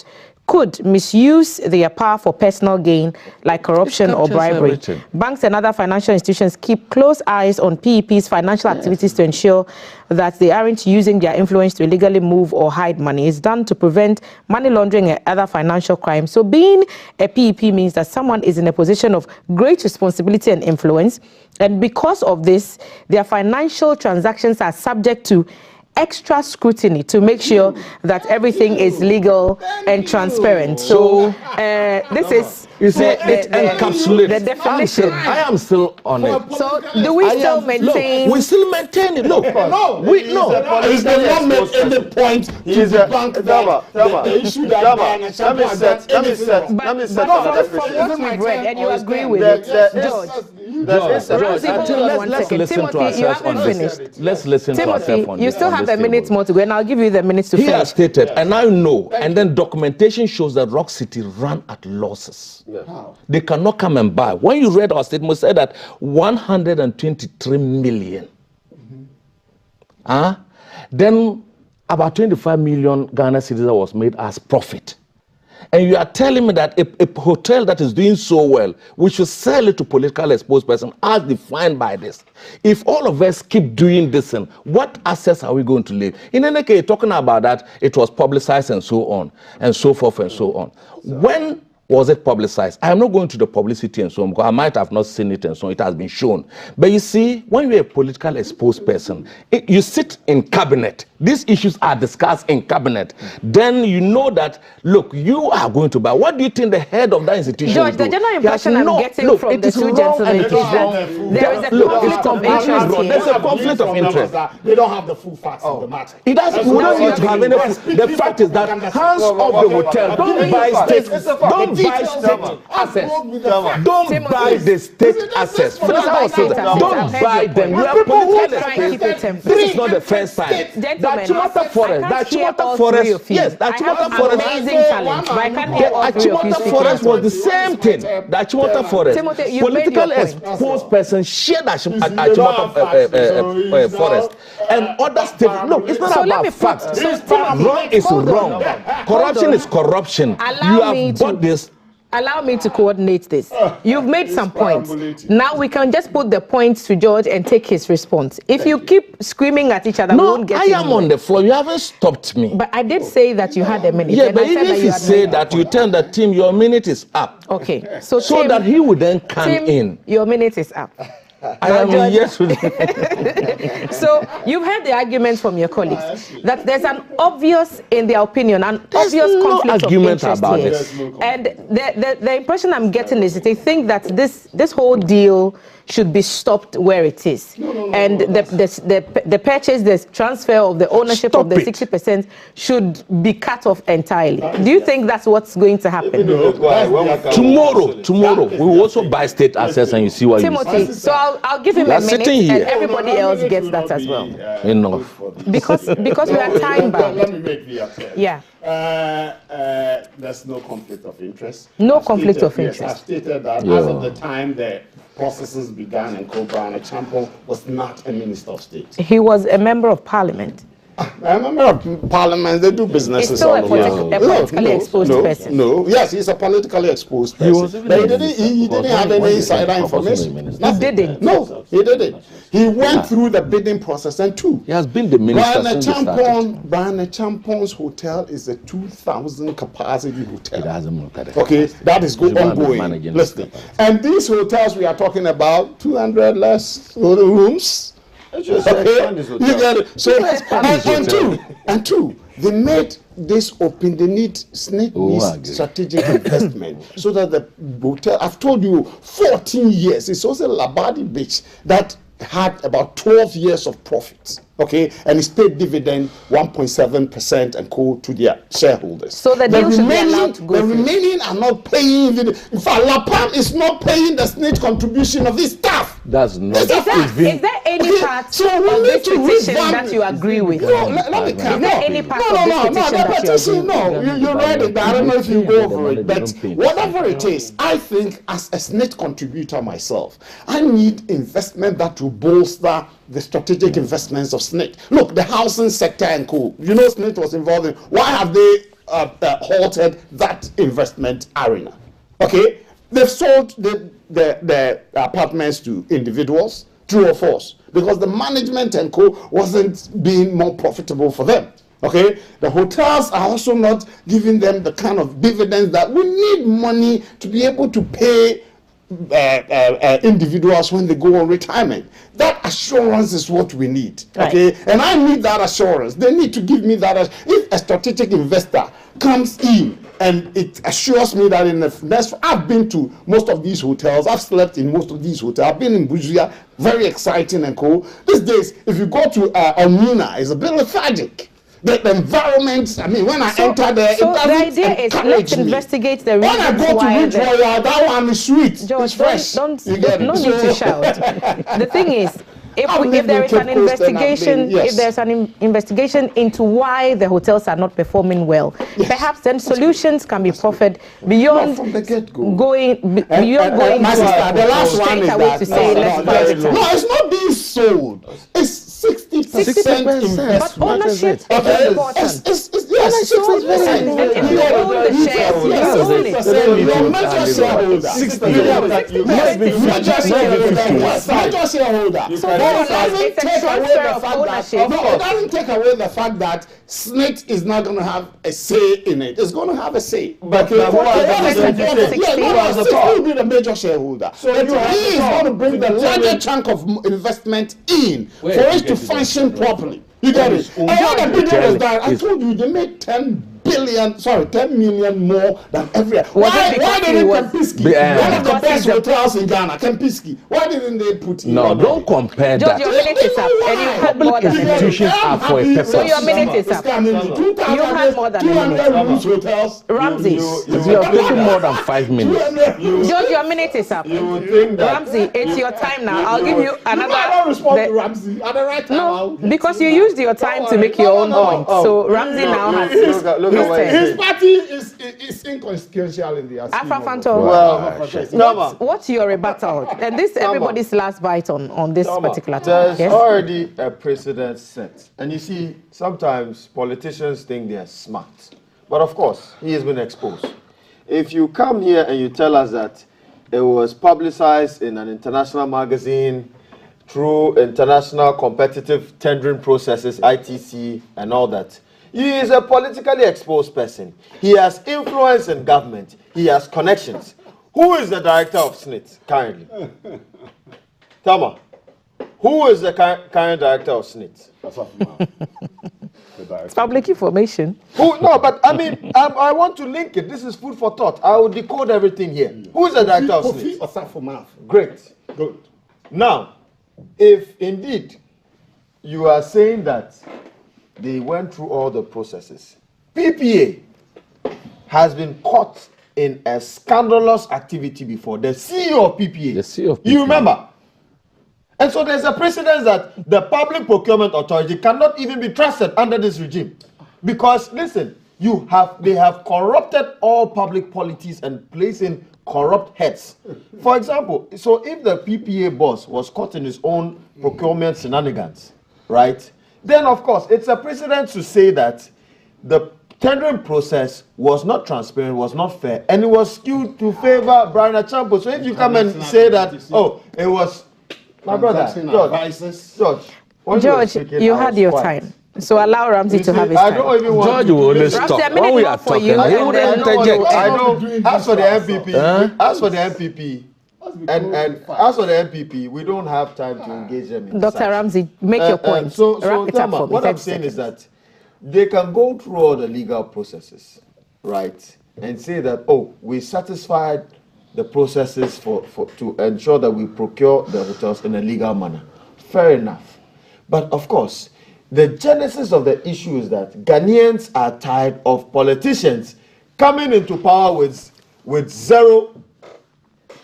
could misuse their power for personal gain, like corruption or bribery. Everything. Banks and other financial institutions keep close eyes on PEP's financial activities to ensure that they aren't using their influence to illegally move or hide money. It's done to prevent money laundering and other financial crimes. So being a PEP means that someone is in a position of great responsibility and influence. And because of this, their financial transactions are subject to extra scrutiny to make sure that everything is legal and transparent. So this is You see, it encapsulates. the definition. I am still on it. So do we still maintain? Look, we still maintain it. Look, No, we no. He did not make any point to debunk the issue that let me set another From what we've read, and you agree with There- it, there George. George, Hold let's listen to Timothy, you ourselves on haven't this. finished. Let's listen to ourselves Timothy, on you this. still on have this a minute table. more to go, and I'll give you the minutes to He finish. has stated, and I know, and then documentation shows that Rock City ran at losses. They cannot come and buy. When you read our statement, we said that 123 million. Then about 25 million Ghana cedis was made as profit. And you are telling me that a hotel that is doing so well, we should sell it to politically exposed person as defined by this. If all of us keep doing this, what assets are we going to leave? In any case, talking about that, it was publicized and so on, and so forth and so on. When was it publicized? I am not going to the publicity and so on, because I might have not seen it and so on. It has been shown. But you see, when you're a politically exposed person, you sit in cabinet. These issues are discussed in cabinet. Then you know that, look, you are going to buy. What do you think the head of that institution George, will the do? general He has impression I'm no- getting look, from it the is two wrong gentlemen and is it is wrong. that there is a Look, conflict it's of completely interest wrong. here. There's a conflict of interest. They don't have the full facts of the matter. It doesn't. We don't need to have any. The fact is that hands off the hotel. Don't buy state. Don't buy state assets. Don't buy the state assets. That's how I say that. Don't buy them. We are politically exposed. This is not the first time. That Chumata Forest. That Chumata Forest. Yes, that Chumata Forest. Amazing challenge, but I can't hear all three of you Achimota speaking. Forest was the same thing. The Achimota Forest. Timothy, you made your Politically point. exposed person shared Achimota Forest. And other states. Look, it's not So let me about put- facts. so Timothy, Wrong is hold on. wrong. Corruption is corruption. Allow me You have to- bought this. Allow me to coordinate this. You've made some points. Now we can just put the points to George and take his response. If you keep screaming at each other, we No, won't get I am anywhere. on the floor. You haven't stopped me. But I did say that you had a minute. Yeah, and but I said even that if you had say made that, you tell the team your minute is up. Okay. So So Tim, that he would then come Tim, in. your minute is up. I am George- yes with So you've heard the arguments from your colleagues that there's an obvious, in their opinion, an There's obvious no conflict of argument interest about here. this. And the impression I'm getting is that they think that this whole deal should be stopped where it is. And the purchase, the transfer of the ownership of Stop the it. 60% should be cut off entirely. Do you think that's what's going to happen? Tomorrow, we will also buy state assets and you see what Timothy, you see. so I'll give him We a are minute sitting and here. everybody else gets that as well. Enough. Because we are time bound. Let me make the attempt. Yeah. There's no conflict of interest. No I've conflict stated- of interest. Yes, I've stated that as of the time the processes began in Cobra, Champon was not a minister of state. He was a member of parliament. A member of parliament, they do businesses He's still all a over. politically exposed person. No, yes, he's a politically exposed person. was even But he a didn't, minister. he didn't have any insider He wasn't a information. minister. Nothing. He didn't. No, he didn't. He went through the bidding process and two. He has been the minister since he started. Brian Champon's hotel is a 2,000 capacity He hotel. doesn't look at it. Okay, that is He's gonna be ongoing. managing Listen, this. and these hotels we are talking about, 200 less rooms. Just Okay, expand this you hotel. get it. So expand this hotel. and two, they made this open. They need SNIT Oh, I needs agree. strategic investment so that the hotel. I've told you, 14 years. It's also Labadi Beach that had about 12 years of profits. Okay, and it's paid dividend 1.7% and co to their shareholders. So the deal should be allowed to go The through. remaining are not paying. In fact, LAPAM is not paying the SNIT contribution of this staff. That's not Is there any Okay, part so we of need this to petition revamp that you agree with? No, let me come. Is there any part No, of this no, petition the that you petition, agree with? no. You read it, but I don't know if you go over it. But whatever it is, I think as a SNIT contributor myself, I need investment that will bolster the strategic investments of SNIT. Look, the housing sector and co. You know SNIT was involved in. Why have they halted that investment arena. Okay, they've sold the apartments to individuals, true or false, because the management and co wasn't being more profitable for them. Okay, the hotels are also not giving them the kind of dividends that we need money to be able to pay individuals when they go on retirement. That assurance is what we need. Okay, and I need that assurance. They need to give me that. If a strategic investor comes in and it assures me that in the next, I've been to most of these hotels, I've slept in most of these hotels, I've been in Busia, very exciting and cool. These days, if you go to Almina, it's a bit lethargic. The environment, I mean, when I enter there, so it doesn't the idea is let's investigate the reasons when I go to Ridge Royal, that one is sweet. George, it's fresh. don't need to shout. The thing is, if there is an investigation, if there's an investigation into why the hotels are not performing well, perhaps then solutions can be proffered beyond from the get-go. going beyond my sister, the last one is to say let's privatize. No, it's not being sold. It's 60% investment. But ownership is Okay, important. yes, If you own the shares, you own it. Your major shareholder. Major shareholder. So But it's a transfer of ownership. it doesn't take away the fact that SNIT is not going to have a say in it. It's going to have a say. But who has the SNIT will be the major shareholder. So he is going to bring the larger chunk of investment in for it to function properly. You get it? And what the video was that, I told you, they made 10 million more than every year. Why didn't Kempinski, one of the best hotels in Ghana, Kempinski, why didn't they put in? No, don't compare George, that. your minute is up, and you had more than a minute. Institutions are for a purpose. So your minute is up. You had more than a minute. 200 rooms hotels. Ramsey, You are taking more than 5 minutes. George, your minute is up. You would think that Ramsey, it's your time now. I'll give you another. I don't respond to Ramsey at the right time. No, because you used your time to make your own point. So Ramsey now has his look at what turn. His party is inconsequential in the Alpha Phantom, Well, what's your rebuttal? And this everybody's last bite on this particular there's topic. Yes? already a precedent set. And you see, sometimes politicians think they're smart. But of course, he has been exposed. If you come here and you tell us that it was publicized in an international magazine through international competitive tendering processes, ITC, and all that, he is a politically exposed person. He has influence in government. He has connections. Who is the director of SNIT currently? Tama, who is the current director of SNIT? It's public information. Who? No, but I mean, I want to link it. This is food for thought. I will decode everything here. Who is the director of SNIT? Great. Good. Now, if indeed you are saying that they went through all the processes, PPA has been caught in a scandalous activity before. The CEO of PPA. The CEO of PPA. You remember? And so there's a precedent that the Public Procurement Authority cannot even be trusted under this regime. Because, listen, they have corrupted all public policies and placed in corrupt heads. For example, so if the PPA boss was caught in his own procurement shenanigans, right? Then, of course, it's a precedent to say that the tendering process was not transparent, was not fair, and it was skewed to favor Brian Achampo. So if you come and say that, oh, it was my brother, George, you had your time. So allow Ramsey to have his time. I don't even want George will only stop when we are talking. He would interject. I know. As for the MPP, and as for the MPP, we don't have time to engage them in Dr. such. Ramsey, make your point. So Wrap it up Tama, for me. what I'm saying is that they can go through all the legal processes, right, and say that, oh, we satisfied the processes to ensure that we procure the hotels in a legal manner. Fair enough. But of course, the genesis of the issue is that Ghanaians are tired of politicians coming into power with zero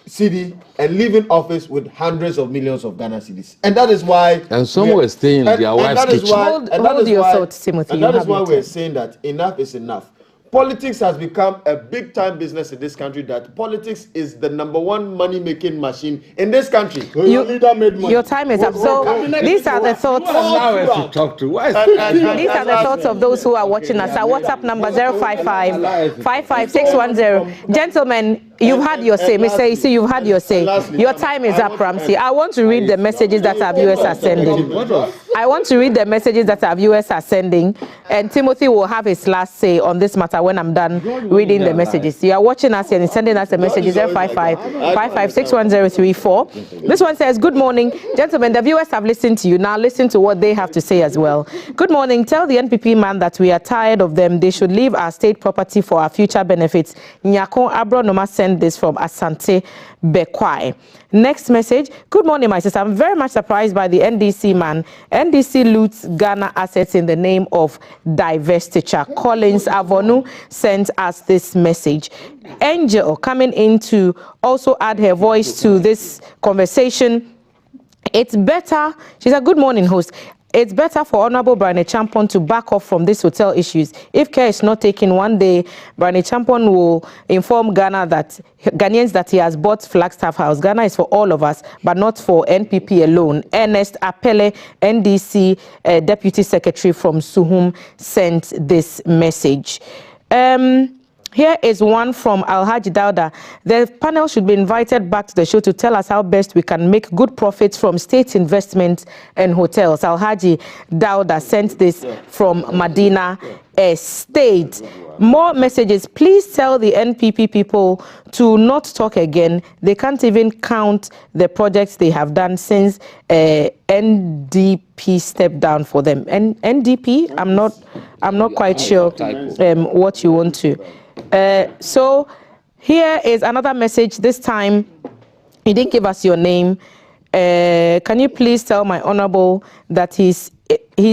cedi and leaving office with hundreds of millions of Ghana cedis. And that is why... And some were staying in their wife's kitchen. Hold your thoughts, Timothy. And that is why we're saying that enough is enough. politics has become a big-time business in this country, that politics is the #1 money-making machine in this country. Your time is up. So these are the thoughts. To talk to. Why is These are the thoughts of those who are watching us. Our WhatsApp number 055-55610. Gentlemen, you've had your say. Mr. Isi, you've had your say. Your time is up, Ramsey. I want to read the messages that our viewers are sending. I want to read the messages that our viewers are sending, and Timothy will have his last say on this matter when I'm done reading the messages. You are watching us and sending us the messages 055-5561034. This one says, good morning, gentlemen. The viewers have listened to you. Now listen to what they have to say as well. Good morning. Tell the NPP man that we are tired of them. They should leave our state property for our future benefits. Nyako Abronoma sent this from Asante Bekwai. Next message. Good morning, my sister. I'm very much surprised by the NDC man. NDC loots Ghana assets in the name of divestiture. Collins Avonu sent us this message. Angel coming in to also add her voice to this conversation. It's better. She's a good morning host. It's better for Honorable Brian Champon to back off from these hotel issues. If care is not taken, one day Brian Champon will inform Ghanaians that he has bought Flagstaff House. Ghana is for all of us, but not for NPP alone. Ernest Apele, NDC Deputy Secretary from Suhum, sent this message. Here is one from Alhaji Dauda. The panel should be invited back to the show to tell us how best we can make good profits from state investments and hotels. Alhaji Dauda sent this from Medina Estate. More messages. Please tell the NPP people to not talk again. They can't even count the projects they have done since NDP stepped down for them. NDP? I'm not quite sure what you want to. So here is another message. This time you didn't give us your name. Can you please tell my honorable that he's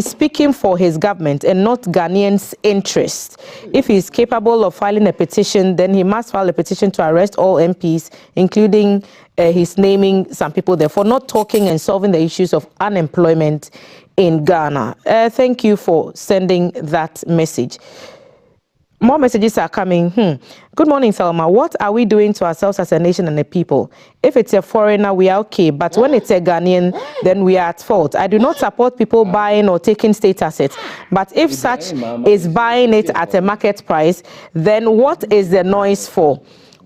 speaking for his government and not Ghanaians' interest. If he is capable of filing a petition, then he must file a petition to arrest all MPs, including his naming some people there, for not talking and solving the issues of unemployment in Ghana. Thank you for sending that message. More messages are coming. Good morning, Thelma. What are we doing to ourselves as a nation and a people? If it's a foreigner, we are okay. But when it's a Ghanaian, then we are at fault. I do not support people buying or taking state assets. But if such is buying it at a market price, then what is the noise for?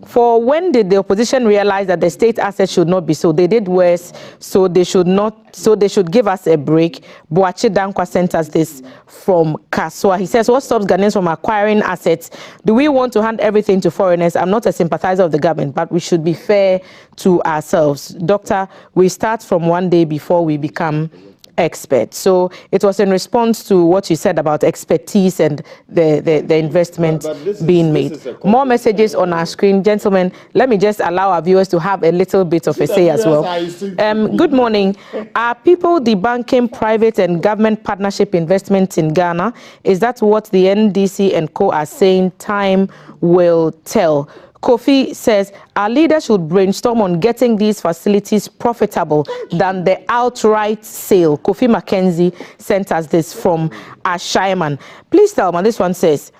For when did the opposition realize that the state assets should not be sold? They did worse, so they should not. So they should give us a break. Boache Dankwa sent us this from Kaswa. He says, what stops Ghanaians from acquiring assets? Do we want to hand everything to foreigners? I'm not a sympathizer of the government, but we should be fair to ourselves. Doctor, we start from one day before we become experts. So it was in response to what you said about expertise and the investment being made. More messages on our screen. Gentlemen, let me just allow our viewers to have a little bit of a say as well. Good morning. Are people debunking private and government partnership investments in Ghana? Is that what the NDC and co are saying? Time will tell. Kofi says, our leaders should brainstorm on getting these facilities profitable than the outright sale. Kofi Mackenzie sent us this from Ashaiman. Please tell me, this one says,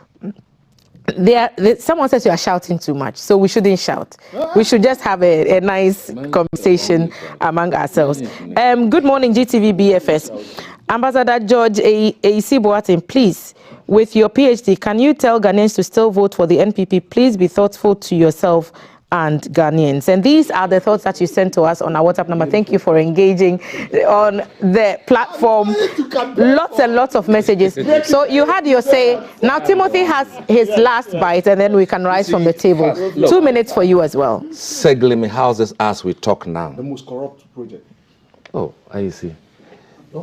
someone says you are shouting too much, so we shouldn't shout. We should just have a nice conversation among ourselves. Good morning, GTV BFS. Ambassador George A.C. Boateng, please, with your PhD, can you tell Ghanaians to still vote for the NPP? Please be thoughtful to yourself and Ghanaians. And these are the thoughts that you sent to us on our WhatsApp number. Thank you for engaging on the platform. Lots and lots of messages. So you had your say. Now Timothy has his last bite, and then we can rise from the table. 2 minutes for you as well. Seglemy houses as we talk now. The most corrupt project. Oh, I see.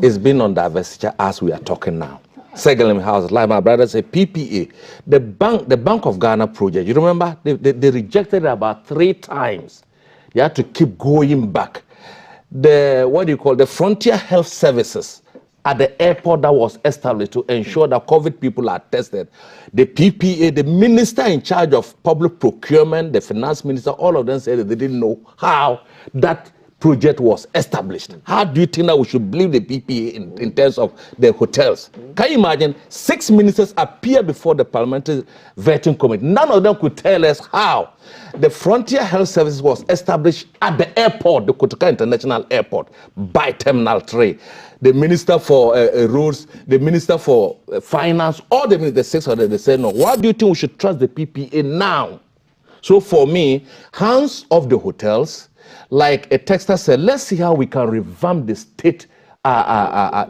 It's been on divestiture as we are talking now. Seglemy houses, like my brother said, PPA, the Bank of Ghana project. You remember they rejected it about 3 times. You had to keep going back. The Frontier Health Services at the airport that was established to ensure that COVID people are tested. The PPA, the minister in charge of public procurement, the finance minister, all of them said that they didn't know how that project was established. How do you think that we should believe the PPA in terms of the hotels? Can you imagine 6 ministers appear before the Parliamentary Vetting Committee? None of them could tell us how the Frontier Health Service was established at the airport, the Kotoka International Airport, by Terminal 3. The Minister for Roads, the Minister for Finance, all the 600, they said, no, why do you think we should trust the PPA now? So for me, hands off the hotels. Like a texter said, let's see how we can revamp the state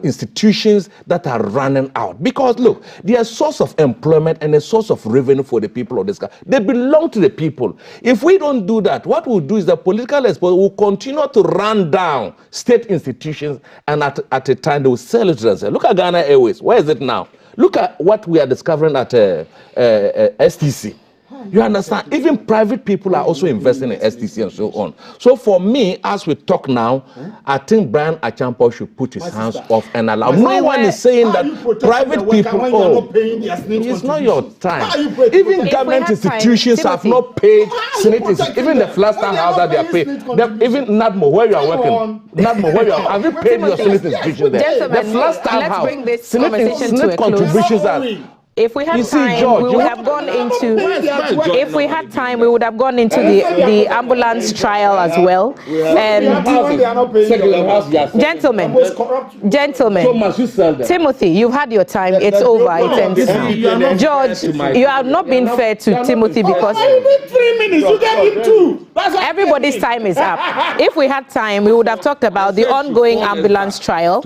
institutions that are running out. Because look, they are a source of employment and a source of revenue for the people of this country. They belong to the people. If we don't do that, what we'll do is the political experts will continue to run down state institutions, and at a time they will sell it to themselves. Look at Ghana Airways. Where is it now? Look at what we are discovering at STC. You understand? Even private people are also investing in STC and so on. So for me, as we talk now, I think Brian Achampong should put his hands off and allow. No one is saying that private people, it's not your time. Even government institutions have not paid senators. Even the Flagstaff House that they are paid. Even NADMO, where you are working, NADMO, where you are, have you paid your senate institution there? The Flagstaff House, senate contributions are. If we had time, we would have gone into. If we had time, we would have gone into the ambulance trial as well. And gentlemen, Timothy, you've had your time. It's over. It ends now. George, you have not been fair to Timothy because 3 minutes. You gave him 2. Everybody's time is up. If we had time, we would have talked about the ongoing ambulance trial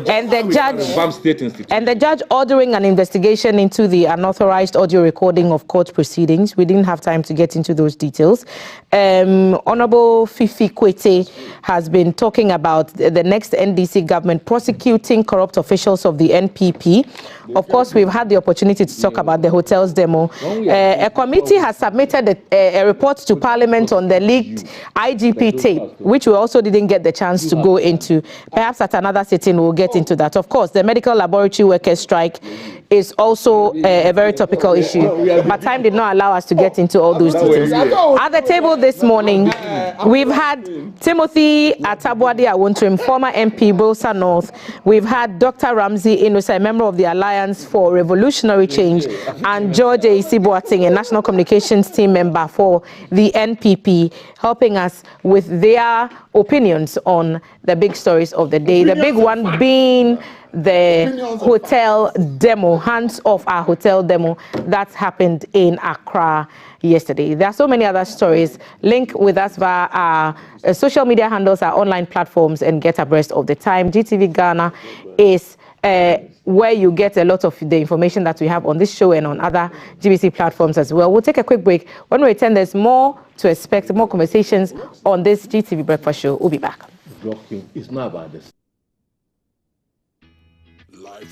and the judge ordering an investigation into the unauthorized audio recording of court proceedings. We didn't have time to get into those details. Honorable Fifi Kwete has been talking about the next NDC government prosecuting corrupt officials of the NPP. Of course, we've had the opportunity to talk about the hotels demo. A committee has submitted a report to Parliament on the leaked IGP tape, which we also didn't get the chance to go into. Perhaps at another sitting we'll get into that. Of course, the medical laboratory workers' strike is also a very topical issue, but time did not allow us to get into all those details. At the table this morning, we've had Timothy Atabwadi Awuntrim, former MP, Bolsa North. We've had Dr. Ramsey Inusa, a member of the Alliance for Revolutionary Change, and George Boateng, a national communications team member for the NPP, helping us with their opinions on the big stories of the day. The big one being the hotel demo, hands off our hotel demo that happened in Accra yesterday. There are so many other stories. Link with us via our social media handles, our online platforms, and get abreast of the time. GTV Ghana is where you get a lot of the information that we have on this show and on other GBC platforms as well. We'll take a quick break. When we return, there's more to expect, more conversations on this GTV Breakfast Show. We'll be back. It's not about this.